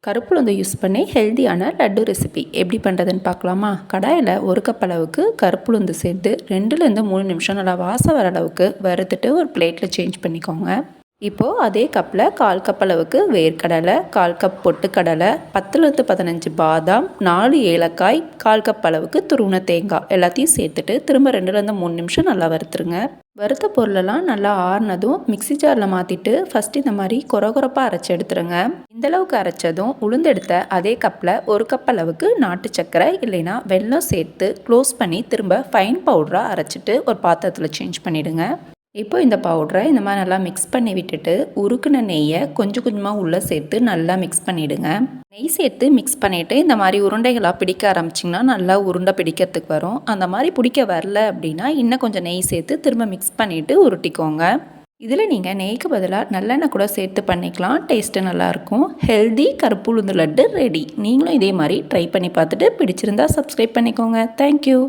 கருப்புளுந்து use பண்ணி ஹெல்த்தியான laddu recipe எப்படி பண்ணுறதுன்னு பார்க்கலாமா? கடாயில் 1 கப் அளவுக்கு கருப்புளுந்து சேர்த்து 2லேருந்து 3 நிமிஷம் நல்லா வாசம் வர அளவுக்கு வறுத்துட்டு ஒரு பிளேட்டில் சேஞ்ச் பண்ணிக்கோங்க. இப்போது அதே கப்பில் 1/4 கப் அளவுக்கு வேர்க்கடலை, 1/4 கப் பொட்டுக்கடலை, 10லேருந்து 15 பாதாம், 4 ஏலக்காய், 1/4 கப் அளவுக்கு துருவின தேங்காய் எல்லாத்தையும் சேர்த்துட்டு திரும்ப 2லேருந்து 3 நிமிஷம் நல்லா வறுத்துருங்க. வறுத்த பொருளெல்லாம் நல்லா ஆறுனதும் மிக்ஸி ஜாரில் மாற்றிட்டு ஃபஸ்ட்டு இந்த மாதிரி கொரகொரப்பாக அரைச்சி எடுத்துருங்க. இந்தளவுக்கு அரைச்சதும் உளுந்தெடுத்த அதே கப்பில் 1 கப் அளவுக்கு நாட்டு சர்க்கரை இல்லைன்னா வெல்லம் சேர்த்து க்ளோஸ் பண்ணி திரும்ப ஃபைன் பவுடராக அரைச்சிட்டு ஒரு பாத்திரத்தில் சேஞ்ச் பண்ணிவிடுங்க. இப்போ இந்த பவுடரை இந்த மாதிரி நல்லா மிக்ஸ் பண்ணி விட்டுட்டு உருக்குன நெய்யை கொஞ்சம் கொஞ்சமாக உள்ளே சேர்த்து நல்லா மிக்ஸ் பண்ணிவிடுங்க. நெய் சேர்த்து மிக்ஸ் பண்ணிவிட்டு இந்த மாதிரி உருண்டைகளாக பிடிக்க ஆரம்பிச்சிங்கன்னா நல்லா உருண்டை பிடிக்கிறதுக்கு வரும். அந்த மாதிரி பிடிக்க வரல அப்படின்னா இன்னும் கொஞ்சம் நெய் சேர்த்து திரும்ப மிக்ஸ் பண்ணிவிட்டு உருட்டிக்கோங்க. இதில் நீங்கள் நெய்க்கு பதிலாக நல்லெண்ணெய் கூட சேர்த்து பண்ணிக்கலாம். டேஸ்ட்டு நல்லாயிருக்கும். ஹெல்தி கருப்புளுந்து லட்டு ரெடி. நீங்களும் இதே மாதிரி ட்ரை பண்ணி பார்த்துட்டு பிடிச்சிருந்தா சப்ஸ்கிரைப் பண்ணிக்கோங்க. தேங்க்யூ.